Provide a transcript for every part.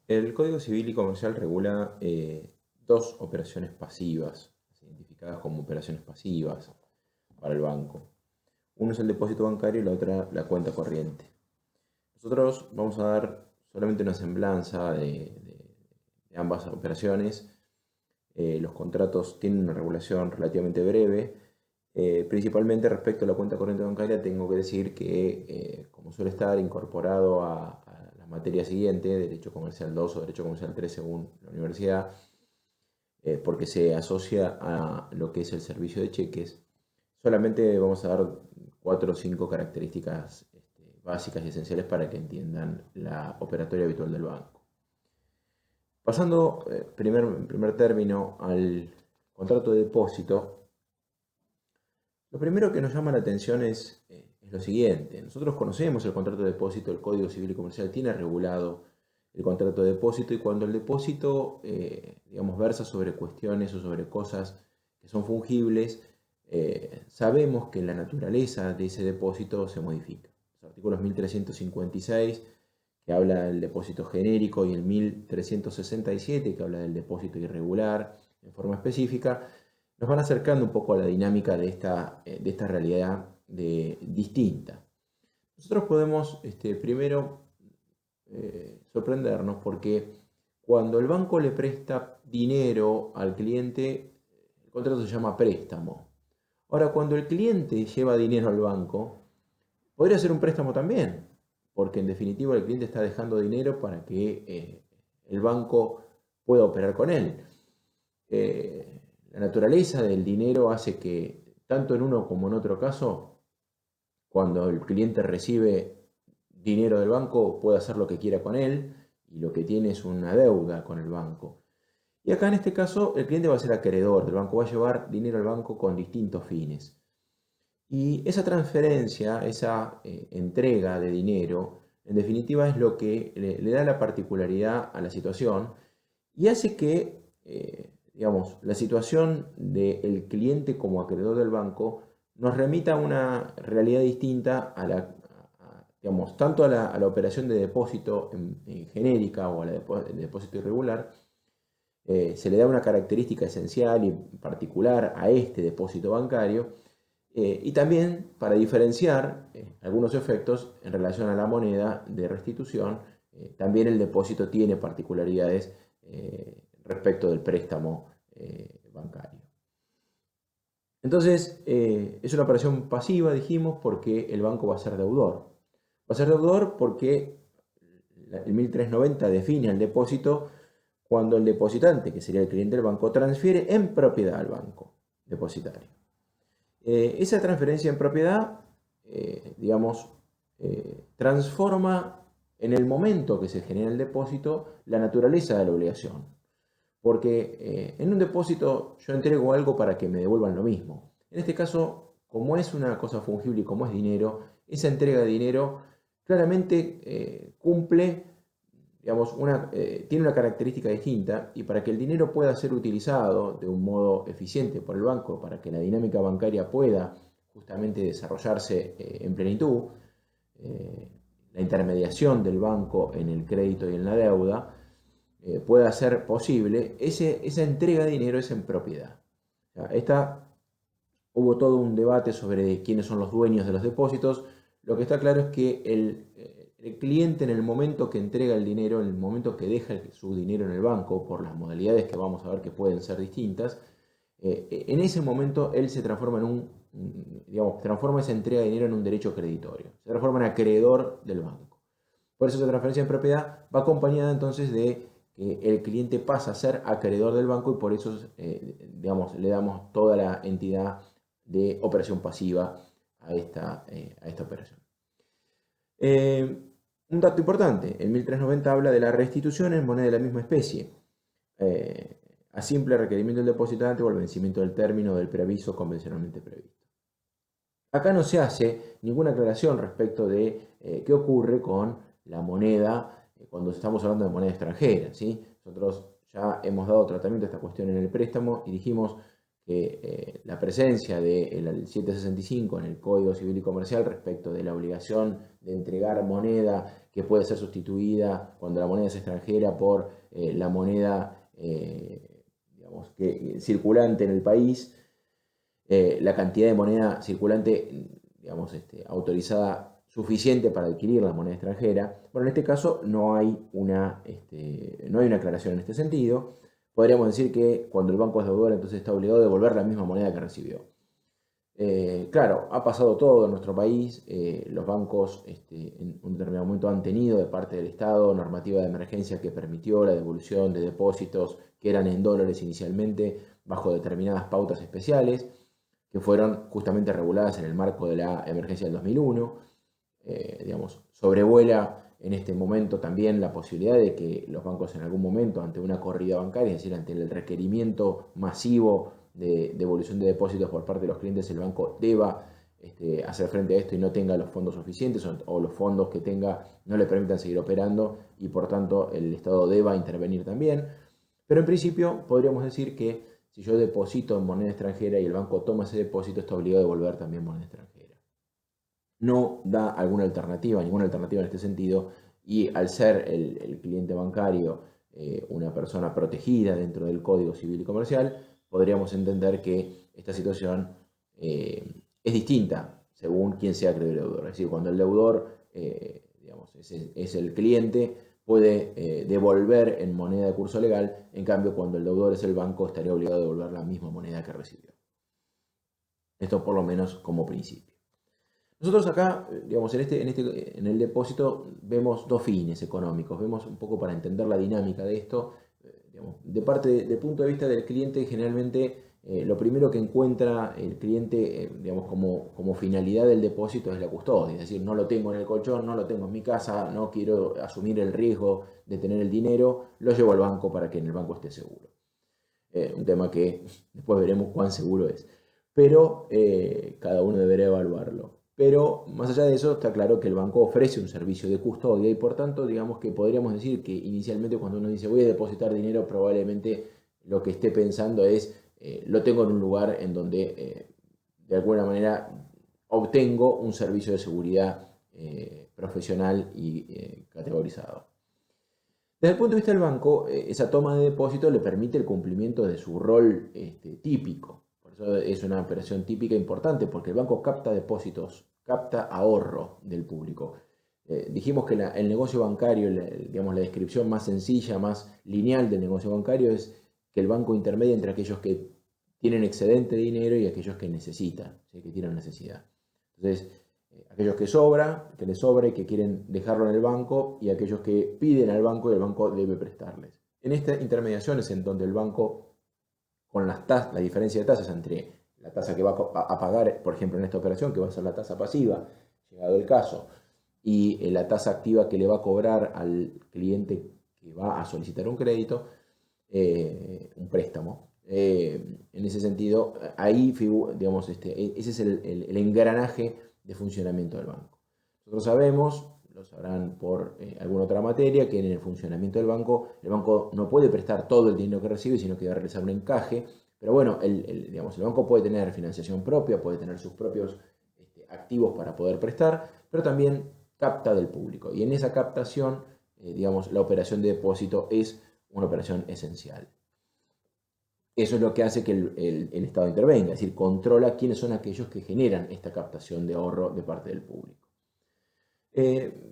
El Código Civil y Comercial regula dos operaciones pasivas, identificadas como operaciones pasivas para el banco. Uno es el depósito bancario y la otra la cuenta corriente. Nosotros vamos a dar solamente una semblanza de ambas operaciones. Los contratos tienen una regulación relativamente breve. Principalmente respecto a la cuenta corriente bancaria, tengo que decir que, como suele estar incorporado a la materia siguiente, Derecho Comercial 2 o Derecho Comercial 3 según la universidad, porque se asocia a lo que es el servicio de cheques, solamente vamos a dar cuatro o cinco características básicas y esenciales para que entiendan la operatoria habitual del banco. Pasando en primer término al contrato de depósito, lo primero que nos llama la atención es lo siguiente. Nosotros conocemos el contrato de depósito, el Código Civil y Comercial tiene regulado el contrato de depósito, y cuando el depósito, digamos, versa sobre cuestiones o sobre cosas que son fungibles, sabemos que la naturaleza de ese depósito se modifica. Los artículos 1356, que habla del depósito genérico, y el 1367, que habla del depósito irregular en forma específica, nos van acercando un poco a la dinámica de esta realidad distinta. Nosotros podemos primero sorprendernos porque cuando el banco le presta dinero al cliente, el contrato se llama préstamo. Ahora, cuando el cliente lleva dinero al banco, podría ser un préstamo también, porque en definitiva el cliente está dejando dinero para que el banco pueda operar con él. La naturaleza del dinero hace que, tanto en uno como en otro caso, cuando el cliente recibe dinero del banco, puede hacer lo que quiera con él, y lo que tiene es una deuda con el banco. Y acá en este caso el cliente va a ser acreedor del banco, va a llevar dinero al banco con distintos fines. Y esa transferencia, esa entrega de dinero, en definitiva es lo que le da la particularidad a la situación y hace que, digamos, la situación del cliente como acreedor del banco nos remita a una realidad distinta digamos, tanto a la operación de depósito en genérica o a la de depósito irregular. Se le da una característica esencial y particular a este depósito bancario, y también para diferenciar algunos efectos en relación a la moneda de restitución. También el depósito tiene particularidades respecto del préstamo bancario. Entonces, es una operación pasiva, dijimos, porque el banco va a ser deudor. Va a ser deudor porque el 1390 define el depósito cuando el depositante, que sería el cliente del banco, transfiere en propiedad al banco depositario. Esa transferencia en propiedad, digamos, transforma en el momento que se genera el depósito la naturaleza de la obligación. Porque en un depósito yo entrego algo para que me devuelvan lo mismo. En este caso, como es una cosa fungible y como es dinero, esa entrega de dinero claramente cumple, digamos, tiene una característica distinta, y para que el dinero pueda ser utilizado de un modo eficiente por el banco, para que la dinámica bancaria pueda justamente desarrollarse en plenitud, eh, la intermediación del banco en el crédito y en la deuda pueda ser posible, esa entrega de dinero es en propiedad. O sea, hubo todo un debate sobre quiénes son los dueños de los depósitos. Lo que está claro es que el cliente, en el momento que entrega el dinero, en el momento que deja su dinero en el banco, por las modalidades que vamos a ver que pueden ser distintas, en ese momento él se transforma digamos, transforma esa entrega de dinero en un derecho creditorio, se transforma en acreedor del banco. Por eso esa transferencia en propiedad va acompañada entonces de que el cliente pasa a ser acreedor del banco, y por eso, digamos, le damos toda la entidad de operación pasiva a esta operación. Un dato importante, el 1390 habla de la restitución en moneda de la misma especie, a simple requerimiento del depositante o al vencimiento del término del preaviso convencionalmente previsto. Acá no se hace ninguna aclaración respecto de qué ocurre con la moneda cuando estamos hablando de moneda extranjera, ¿sí? Nosotros ya hemos dado tratamiento a esta cuestión en el préstamo y dijimos que la presencia del 765 en el Código Civil y Comercial respecto de la obligación de entregar moneda que puede ser sustituida cuando la moneda es extranjera por la moneda digamos, circulante en el país, la cantidad de moneda circulante digamos, autorizada suficiente para adquirir la moneda extranjera. Bueno, en este caso no hay una aclaración en este sentido. Podríamos decir que cuando el banco es deudor, entonces está obligado a devolver la misma moneda que recibió. Claro, ha pasado todo en nuestro país. Los bancos en un determinado momento han tenido de parte del Estado normativa de emergencia que permitió la devolución de depósitos que eran en dólares inicialmente bajo determinadas pautas especiales que fueron justamente reguladas en el marco de la emergencia del 2001. Digamos, sobrevuela en este momento también la posibilidad de que los bancos en algún momento, ante una corrida bancaria, es decir, ante el requerimiento masivo de devolución de depósitos por parte de los clientes, el banco deba hacer frente a esto y no tenga los fondos suficientes o los fondos que tenga no le permitan seguir operando y por tanto el Estado deba intervenir también. Pero en principio podríamos decir que si yo deposito en moneda extranjera y el banco toma ese depósito, está obligado a devolver también moneda extranjera. No da ninguna alternativa en este sentido, y al ser el cliente bancario una persona protegida dentro del Código Civil y Comercial, podríamos entender que esta situación es distinta según quién sea acreedor y deudor. Es decir, cuando el deudor digamos, es el cliente, puede devolver en moneda de curso legal, en cambio cuando el deudor es el banco, estaría obligado a devolver la misma moneda que recibió. Esto por lo menos como principio. Nosotros acá, digamos, en el depósito vemos dos fines económicos, vemos un poco para entender la dinámica de esto, digamos, del punto de vista del cliente, generalmente lo primero que encuentra el cliente, digamos, como finalidad del depósito es la custodia, es decir, no lo tengo en el colchón, no lo tengo en mi casa, no quiero asumir el riesgo de tener el dinero, lo llevo al banco para que en el banco esté seguro. Un tema que después veremos cuán seguro es, pero cada uno deberá evaluarlo. Pero más allá de eso, está claro que el banco ofrece un servicio de custodia y por tanto, digamos que podríamos decir que inicialmente cuando uno dice voy a depositar dinero, probablemente lo que esté pensando es lo tengo en un lugar en donde de alguna manera obtengo un servicio de seguridad profesional y categorizado. Desde el punto de vista del banco, esa toma de depósito le permite el cumplimiento de su rol típico. Por eso es una operación típica importante, porque el banco capta depósitos, capta ahorro del público. Dijimos que el negocio bancario, digamos, la descripción más sencilla, más lineal del negocio bancario es que el banco intermedia entre aquellos que tienen excedente de dinero y aquellos que necesitan, ¿sí? Que tienen necesidad. Entonces, aquellos que les sobra y que quieren dejarlo en el banco, y aquellos que piden al banco y el banco debe prestarles. En esta intermediación es en donde el banco, con la diferencia de tasas entre la tasa que va a pagar, por ejemplo en esta operación, que va a ser la tasa pasiva, llegado el caso, y la tasa activa que le va a cobrar al cliente que va a solicitar un crédito, un préstamo. En ese sentido, ahí, digamos, ese es el engranaje de funcionamiento del banco. Nosotros sabemos, lo sabrán por alguna otra materia, que en el funcionamiento del banco, el banco no puede prestar todo el dinero que recibe, sino que debe realizar un encaje. Pero bueno, digamos, el banco puede tener financiación propia, puede tener sus propios activos para poder prestar, pero también capta del público. Y en esa captación, digamos, la operación de depósito es una operación esencial. Eso es lo que hace que el Estado intervenga, es decir, controla quiénes son aquellos que generan esta captación de ahorro de parte del público.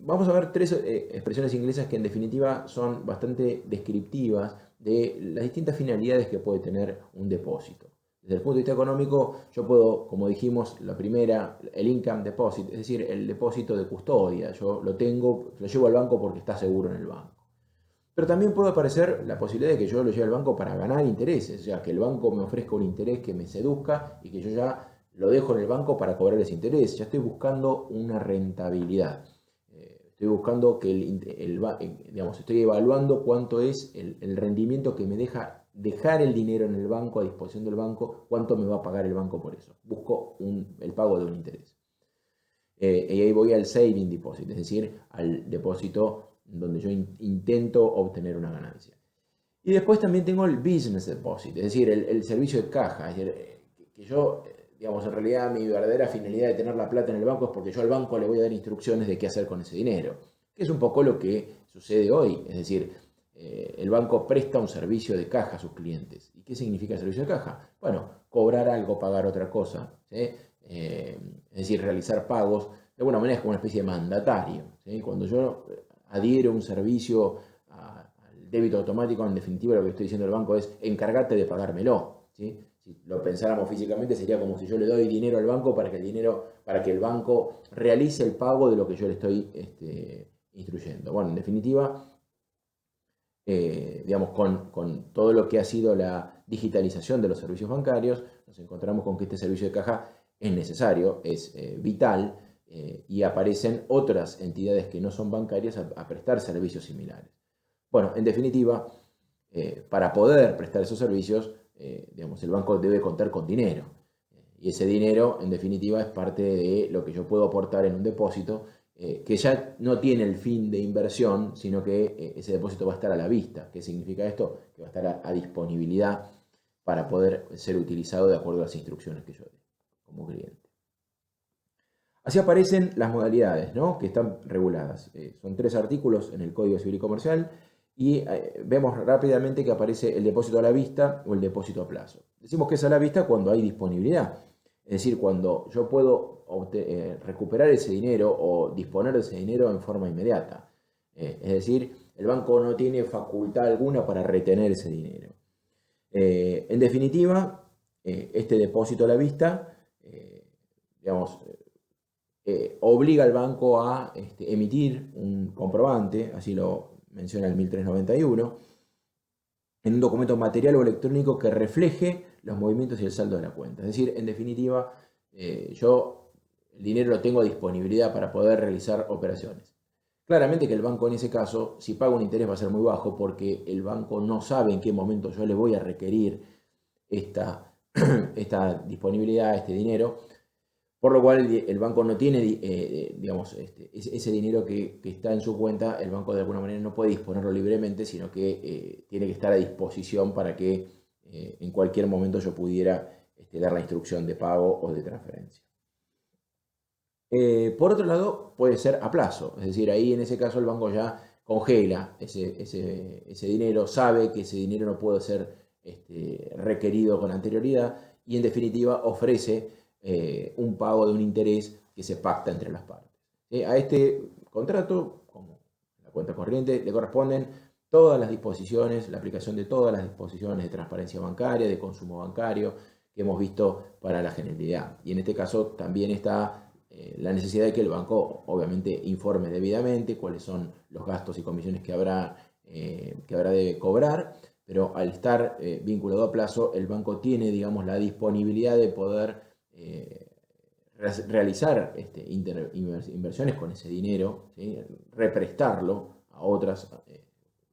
Vamos a ver tres expresiones inglesas que en definitiva son bastante descriptivas de las distintas finalidades que puede tener un depósito. Desde el punto de vista económico, yo puedo, como dijimos, la primera, el income deposit, es decir, el depósito de custodia. Yo lo llevo al banco porque está seguro en el banco. Pero también puede aparecer la posibilidad de que yo lo lleve al banco para ganar intereses, o sea, que el banco me ofrezca un interés que me seduzca y que yo ya lo dejo en el banco para cobrar ese interés. Ya estoy buscando una rentabilidad. Estoy buscando que digamos, estoy evaluando cuánto es el rendimiento que me deja dejar el dinero en el banco, a disposición del banco, cuánto me va a pagar el banco por eso. Busco el pago de un interés. Y ahí voy al saving deposit, es decir, al depósito donde yo intento obtener una ganancia. Y después también tengo el business deposit, es decir, el servicio de caja. Es decir, que yo, digamos, en realidad mi verdadera finalidad de tener la plata en el banco es porque yo al banco le voy a dar instrucciones de qué hacer con ese dinero, que es un poco lo que sucede hoy. Es decir, el banco presta un servicio de caja a sus clientes. ¿Y qué significa el servicio de caja? Bueno, cobrar algo, pagar otra cosa, ¿sí? Es decir, realizar pagos. De alguna manera es como una especie de mandatario, ¿sí? Cuando yo adhiero a un servicio al débito automático, en definitiva lo que estoy diciendo al banco es encárgate de pagármelo, ¿sí? Si lo pensáramos físicamente sería como si yo le doy dinero al banco para que el banco realice el pago de lo que yo le estoy instruyendo. Bueno, en definitiva, digamos, con todo lo que ha sido la digitalización de los servicios bancarios, nos encontramos con que este servicio de caja es necesario, es vital, y aparecen otras entidades que no son bancarias a prestar servicios similares. Bueno, en definitiva, para poder prestar esos servicios, digamos, el banco debe contar con dinero. Y ese dinero, en definitiva, es parte de lo que yo puedo aportar en un depósito, que ya no tiene el fin de inversión, sino que ese depósito va a estar a la vista. ¿Qué significa esto? Que va a estar a disponibilidad para poder ser utilizado de acuerdo a las instrucciones que yo dé como cliente. Así aparecen las modalidades, ¿no?, que están reguladas. Son 3 artículos en el Código Civil y Comercial y vemos rápidamente que aparece el depósito a la vista o el depósito a plazo. Decimos que es a la vista cuando hay disponibilidad, es decir, cuando yo puedo recuperar ese dinero o disponer de ese dinero en forma inmediata. Es decir, el banco no tiene facultad alguna para retener ese dinero. En definitiva, este depósito a la vista, digamos, obliga al banco a emitir un comprobante, así lo menciona el 1391, en un documento material o electrónico que refleje los movimientos y el saldo de la cuenta. Es decir, en definitiva, yo el dinero lo tengo a disponibilidad para poder realizar operaciones. Claramente que el banco en ese caso, si paga un interés va a ser muy bajo porque el banco no sabe en qué momento yo le voy a requerir esta disponibilidad, este dinero, por lo cual el banco no tiene, digamos, ese dinero que está en su cuenta, el banco de alguna manera no puede disponerlo libremente, sino que tiene que estar a disposición para que en cualquier momento yo pudiera dar la instrucción de pago o de transferencia. Por otro lado, puede ser a plazo, es decir, ahí en ese caso el banco ya congela ese dinero, sabe que ese dinero no puede ser requerido con anterioridad y en definitiva ofrece un pago de un interés que se pacta entre las partes. A este contrato, como la cuenta corriente, le corresponden todas las disposiciones, la aplicación de todas las disposiciones de transparencia bancaria, de consumo bancario que hemos visto para la generalidad. Y en este caso también está la necesidad de que el banco obviamente informe debidamente cuáles son los gastos y comisiones que habrá de cobrar, pero al estar vinculado a plazo, el banco tiene, digamos, la disponibilidad de poder realizar inversiones con ese dinero, ¿sí?, represtarlo a otras,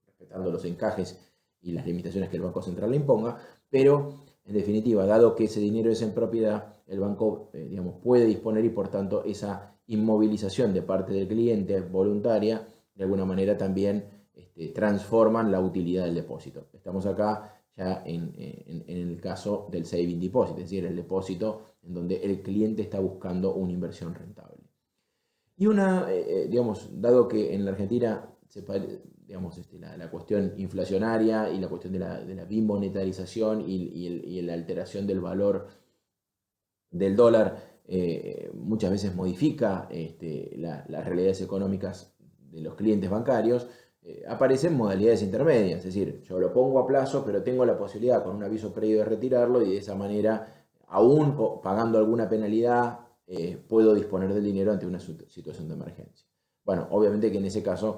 respetando los encajes y las limitaciones que el Banco Central le imponga, pero en definitiva, dado que ese dinero es en propiedad, el banco digamos, puede disponer y por tanto esa inmovilización de parte del cliente voluntaria, de alguna manera también transforman la utilidad del depósito. Estamos acá ya en el caso del saving deposit, es decir, el depósito en donde el cliente está buscando una inversión rentable. Y digamos, dado que en la Argentina digamos, la cuestión inflacionaria y la cuestión de la bimonetarización y la alteración del valor del dólar muchas veces modifica las realidades económicas de los clientes bancarios, aparecen modalidades intermedias, es decir, yo lo pongo a plazo, pero tengo la posibilidad con un aviso previo de retirarlo y de esa manera, aún pagando alguna penalidad, puedo disponer del dinero ante una situación de emergencia. Bueno, obviamente que en ese caso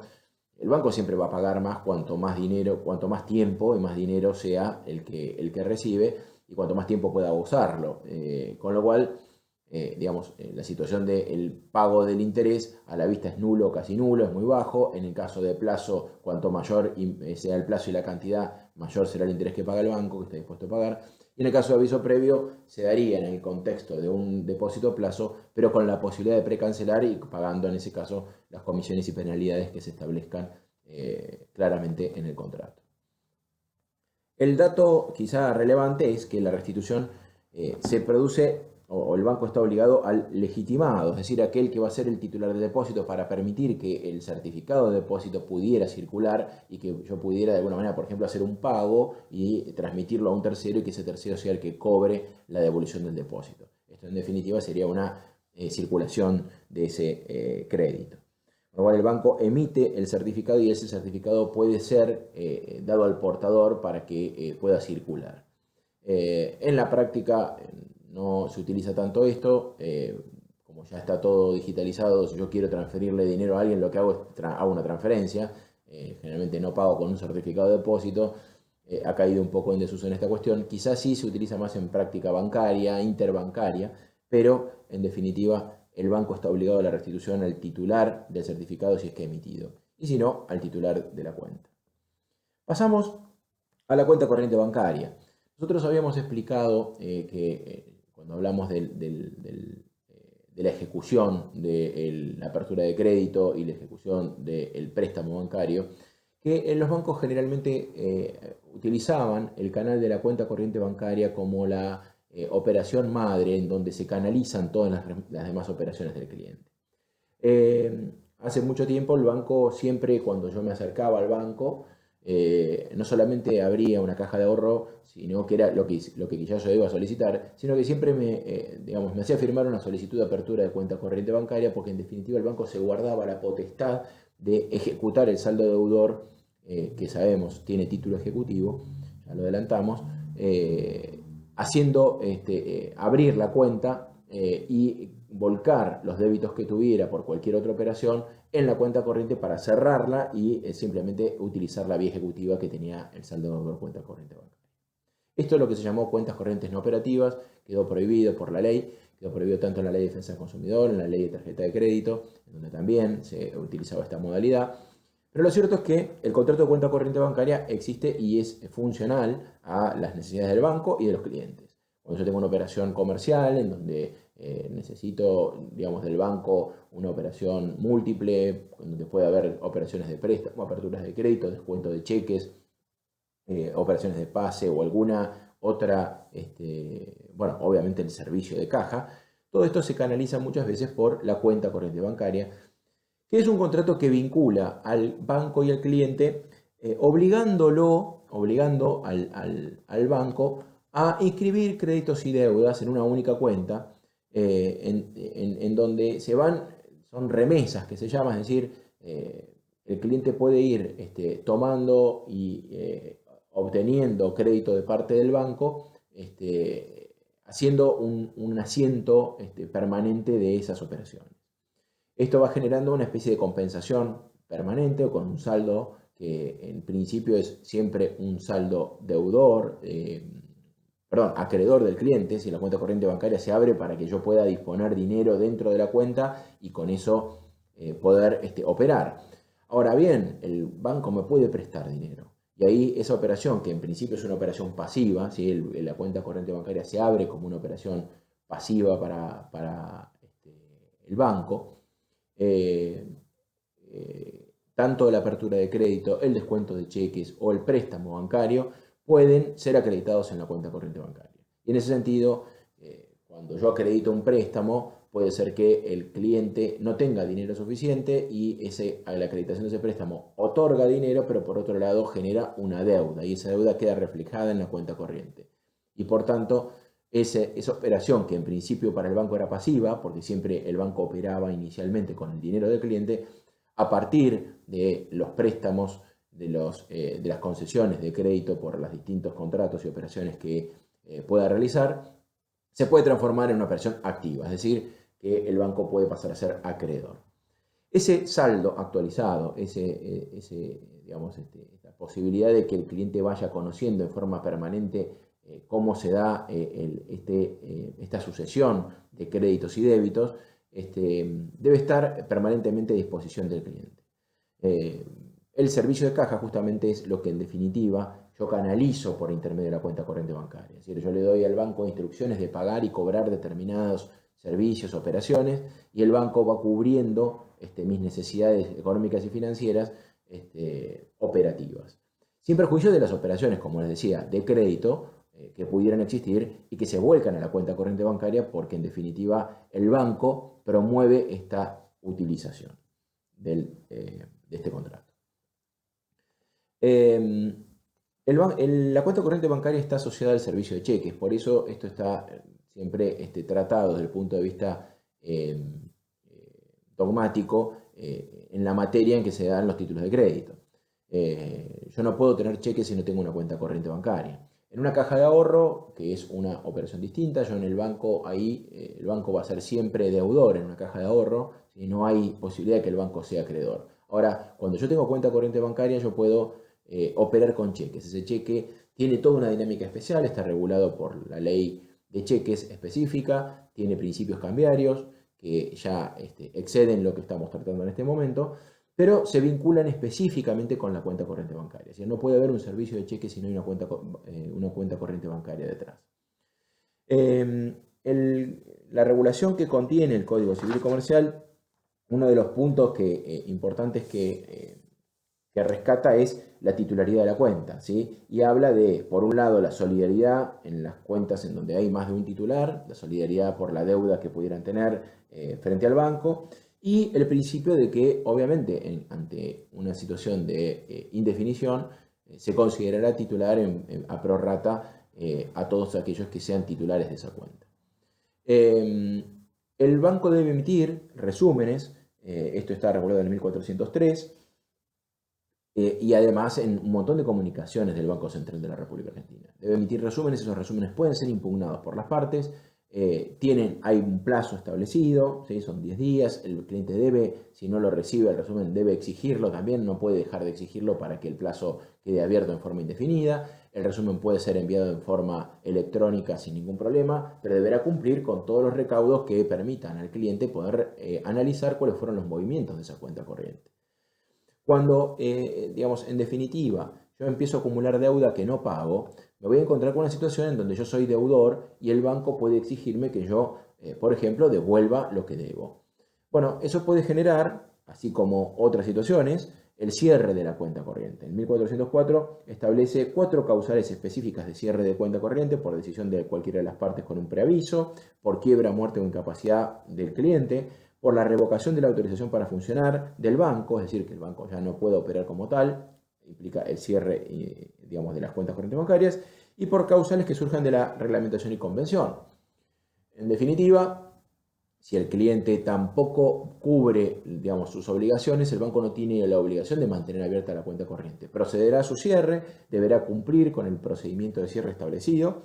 el banco siempre va a pagar más cuanto más dinero, cuanto más tiempo y más dinero sea el que recibe y cuanto más tiempo pueda usarlo. Con lo cual, digamos, la situación del pago del interés a la vista es nulo o casi nulo, es muy bajo. En el caso de plazo, cuanto mayor sea el plazo y la cantidad, mayor será el interés que paga el banco, que está dispuesto a pagar. Y en el caso de aviso previo, se daría en el contexto de un depósito a plazo, pero con la posibilidad de precancelar y pagando en ese caso las comisiones y penalidades que se establezcan claramente en el contrato. El dato quizá relevante es que la restitución se produce o el banco está obligado al legitimado, es decir, aquel que va a ser el titular del depósito para permitir que el certificado de depósito pudiera circular y que yo pudiera de alguna manera, por ejemplo, hacer un pago y transmitirlo a un tercero y que ese tercero sea el que cobre la devolución del depósito. Esto en definitiva sería una circulación de ese crédito. Con lo cual el banco emite el certificado y ese certificado puede ser dado al portador para que pueda circular. En la práctica no se utiliza tanto esto, como ya está todo digitalizado, si yo quiero transferirle dinero a alguien, lo que hago es hago una transferencia, generalmente no pago con un certificado de depósito, ha caído un poco en desuso en esta cuestión, quizás sí se utiliza más en práctica bancaria, interbancaria, pero en definitiva el banco está obligado a la restitución al titular del certificado si es que ha emitido, y si no, al titular de la cuenta. Pasamos a la cuenta corriente bancaria. Nosotros habíamos explicado que cuando hablamos de la ejecución de la apertura de crédito y la ejecución del préstamo bancario, que los bancos generalmente utilizaban el canal de la cuenta corriente bancaria como la operación madre en donde se canalizan todas las demás operaciones del cliente. Hace mucho tiempo el banco siempre, cuando yo me acercaba al banco, no solamente abría una caja de ahorro, sino que era lo que quizás yo iba a solicitar, sino que siempre me hacía firmar una solicitud de apertura de cuenta corriente bancaria, porque en definitiva el banco se guardaba la potestad de ejecutar el saldo deudor, que sabemos tiene título ejecutivo, ya lo adelantamos, haciendo abrir la cuenta y volcar los débitos que tuviera por cualquier otra operación en la cuenta corriente para cerrarla y simplemente utilizar la vía ejecutiva que tenía el saldo deudor cuenta corriente bancaria. Esto es lo que se llamó cuentas corrientes no operativas, quedó prohibido por la ley, quedó prohibido tanto en la ley de defensa del consumidor, en la ley de tarjeta de crédito, en donde también se utilizaba esta modalidad. Pero lo cierto es que el contrato de cuenta corriente bancaria existe y es funcional a las necesidades del banco y de los clientes. Cuando yo tengo una operación comercial en donde necesito, digamos, del banco una operación múltiple, donde puede haber operaciones de préstamo, aperturas de crédito, descuento de cheques, operaciones de pase o alguna otra, bueno, obviamente el servicio de caja. Todo esto se canaliza muchas veces por la cuenta corriente bancaria, que es un contrato que vincula al banco y al cliente, obligando al banco a inscribir créditos y deudas en una única cuenta, en donde son remesas que se llama, es decir, el cliente puede ir tomando y obteniendo crédito de parte del banco, haciendo un asiento permanente de esas operaciones. Esto va generando una especie de compensación permanente o con un saldo que en principio es siempre un saldo deudor, acreedor del cliente, si la cuenta corriente bancaria se abre para que yo pueda disponer dinero dentro de la cuenta y con eso poder operar. Ahora bien, el banco me puede prestar dinero. Y ahí esa operación, que en principio es una operación pasiva, ¿sí? La cuenta corriente bancaria se abre como una operación pasiva para el banco. Tanto la apertura de crédito, el descuento de cheques o el préstamo bancario pueden ser acreditados en la cuenta corriente bancaria. Y en ese sentido, cuando yo acredito un préstamo, puede ser que el cliente no tenga dinero suficiente y la acreditación de ese préstamo otorga dinero, pero por otro lado genera una deuda y esa deuda queda reflejada en la cuenta corriente. Y por tanto, esa operación que en principio para el banco era pasiva, porque siempre el banco operaba inicialmente con el dinero del cliente, a partir de los préstamos, de las concesiones de crédito por los distintos contratos y operaciones que pueda realizar, se puede transformar en una operación activa, es decir, que el banco puede pasar a ser acreedor. Ese saldo actualizado, esta posibilidad de que el cliente vaya conociendo en forma permanente cómo se da esta sucesión de créditos y débitos, debe estar permanentemente a disposición del cliente. El servicio de caja justamente es lo que en definitiva yo canalizo por intermedio de la cuenta corriente bancaria. Es decir, yo le doy al banco instrucciones de pagar y cobrar determinados servicios, operaciones, y el banco va cubriendo mis necesidades económicas y financieras operativas. sin perjuicio de las operaciones, como les decía, de crédito que pudieran existir y que se vuelcan a la cuenta corriente bancaria porque en definitiva el banco promueve esta utilización de este contrato. La cuenta corriente bancaria está asociada al servicio de cheques, por eso esto está siempre tratado desde el punto de vista dogmático en la materia en que se dan los títulos de crédito. Yo no puedo tener cheques si no tengo una cuenta corriente bancaria. En una caja de ahorro, que es una operación distinta, yo en el banco, el banco va a ser siempre deudor en una caja de ahorro, y no hay posibilidad de que el banco sea acreedor. Ahora, cuando yo tengo cuenta corriente bancaria, yo puedo operar con cheques. Ese cheque tiene toda una dinámica especial, está regulado por la ley de cheques específica, tiene principios cambiarios que ya exceden lo que estamos tratando en este momento, pero se vinculan específicamente con la cuenta corriente bancaria. O sea, no puede haber un servicio de cheques si no hay una cuenta corriente bancaria detrás. La regulación que contiene el Código Civil y Comercial, uno de los puntos importantes que rescata es la titularidad de la cuenta, ¿sí? Y habla de, por un lado, la solidaridad en las cuentas en donde hay más de un titular, la solidaridad por la deuda que pudieran tener frente al banco, y el principio de que, obviamente, ante una situación de indefinición, se considerará titular a prorrata a todos aquellos que sean titulares de esa cuenta. El banco debe emitir resúmenes, esto está regulado en el 1403, y además en un montón de comunicaciones del Banco Central de la República Argentina. Debe emitir resúmenes, esos resúmenes pueden ser impugnados por las partes, hay un plazo establecido, ¿sí? Son 10 días, el cliente debe, si no lo recibe el resumen, debe exigirlo también, no puede dejar de exigirlo para que el plazo quede abierto en forma indefinida. El resumen puede ser enviado en forma electrónica sin ningún problema, pero deberá cumplir con todos los recaudos que permitan al cliente poder analizar cuáles fueron los movimientos de esa cuenta corriente. Cuando, digamos, en definitiva, yo empiezo a acumular deuda que no pago, me voy a encontrar con una situación en donde yo soy deudor y el banco puede exigirme que yo, por ejemplo, devuelva lo que debo. Bueno, eso puede generar, así como otras situaciones, el cierre de la cuenta corriente. El 1404 establece 4 causales específicas de cierre de cuenta corriente por decisión de cualquiera de las partes con un preaviso, por quiebra, muerte o incapacidad del cliente, por la revocación de la autorización para funcionar del banco, es decir, que el banco ya no puede operar como tal, implica el cierre, digamos, de las cuentas corrientes bancarias, y por causales que surjan de la reglamentación y convención. En definitiva, si el cliente tampoco cubre, digamos, sus obligaciones, el banco no tiene la obligación de mantener abierta la cuenta corriente. Procederá a su cierre, deberá cumplir con el procedimiento de cierre establecido,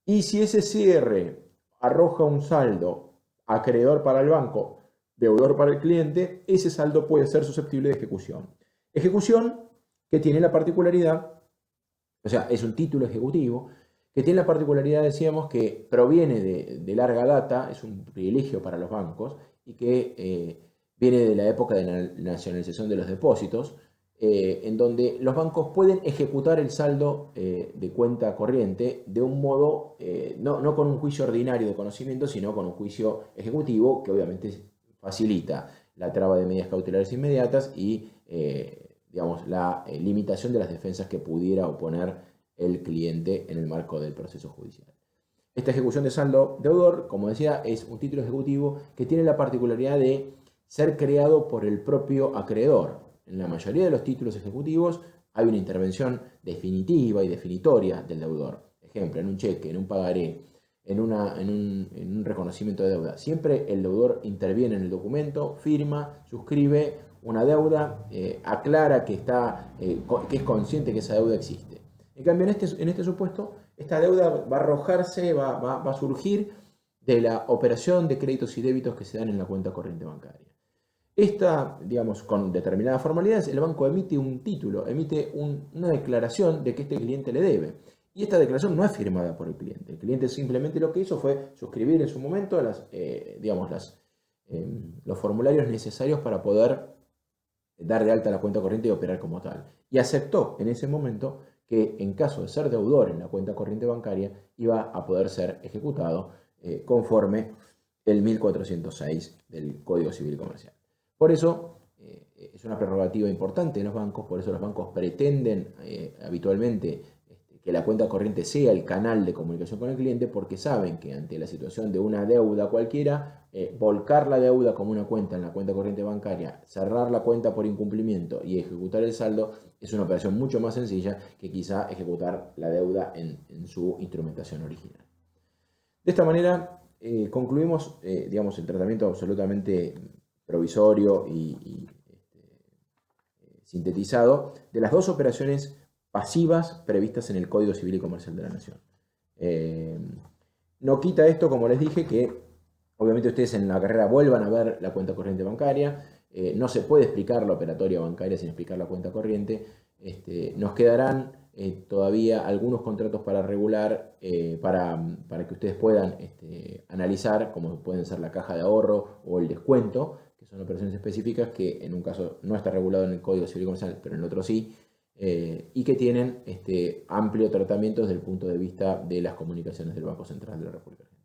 y si ese cierre arroja un saldo acreedor para el banco, deudor para el cliente, ese saldo puede ser susceptible de ejecución. Ejecución que tiene la particularidad, o sea, es un título ejecutivo, que tiene la particularidad, decíamos, que proviene de larga data, es un privilegio para los bancos, y que viene de la época de la nacionalización de los depósitos, en donde los bancos pueden ejecutar el saldo de cuenta corriente de un modo, no con un juicio ordinario de conocimiento, sino con un juicio ejecutivo que obviamente facilita la traba de medidas cautelares inmediatas y digamos, la limitación de las defensas que pudiera oponer el cliente en el marco del proceso judicial. Esta ejecución de saldo deudor, como decía, es un título ejecutivo que tiene la particularidad de ser creado por el propio acreedor. En la mayoría de los títulos ejecutivos hay una intervención definitiva y definitoria del deudor. Ejemplo, en un cheque, en un pagaré, en un reconocimiento de deuda. Siempre el deudor interviene en el documento, firma, suscribe una deuda, aclara que es consciente que esa deuda existe. En cambio, en este supuesto, esta deuda va a arrojarse, va a surgir de la operación de créditos y débitos que se dan en la cuenta corriente bancaria. Esta, digamos, con determinadas formalidades, el banco emite un título, emite una declaración de que este cliente le debe. Y esta declaración no es firmada por el cliente. El cliente simplemente lo que hizo fue suscribir en su momento los formularios necesarios para poder dar de alta la cuenta corriente y operar como tal. Y aceptó en ese momento que en caso de ser deudor en la cuenta corriente bancaria iba a poder ser ejecutado conforme el 1406 del Código Civil y Comercial. Por eso, es una prerrogativa importante de los bancos, por eso los bancos pretenden habitualmente que la cuenta corriente sea el canal de comunicación con el cliente, porque saben que ante la situación de una deuda cualquiera, volcar la deuda como una cuenta en la cuenta corriente bancaria, cerrar la cuenta por incumplimiento y ejecutar el saldo es una operación mucho más sencilla que quizá ejecutar la deuda en su instrumentación original. De esta manera concluimos digamos, el tratamiento absolutamente provisorio y sintetizado de las dos operaciones pasivas previstas en el Código Civil y Comercial de la Nación. No quita esto, como les dije, que obviamente ustedes en la carrera vuelvan a ver la cuenta corriente bancaria. No se puede explicar la operatoria bancaria sin explicar la cuenta corriente. Nos quedarán todavía algunos contratos para regular, para que ustedes puedan analizar, como pueden ser la caja de ahorro o el descuento, que son operaciones específicas que en un caso no está regulado en el Código Civil y Comercial, pero en el otro sí, y que tienen amplio tratamiento desde el punto de vista de las comunicaciones del Banco Central de la República Argentina.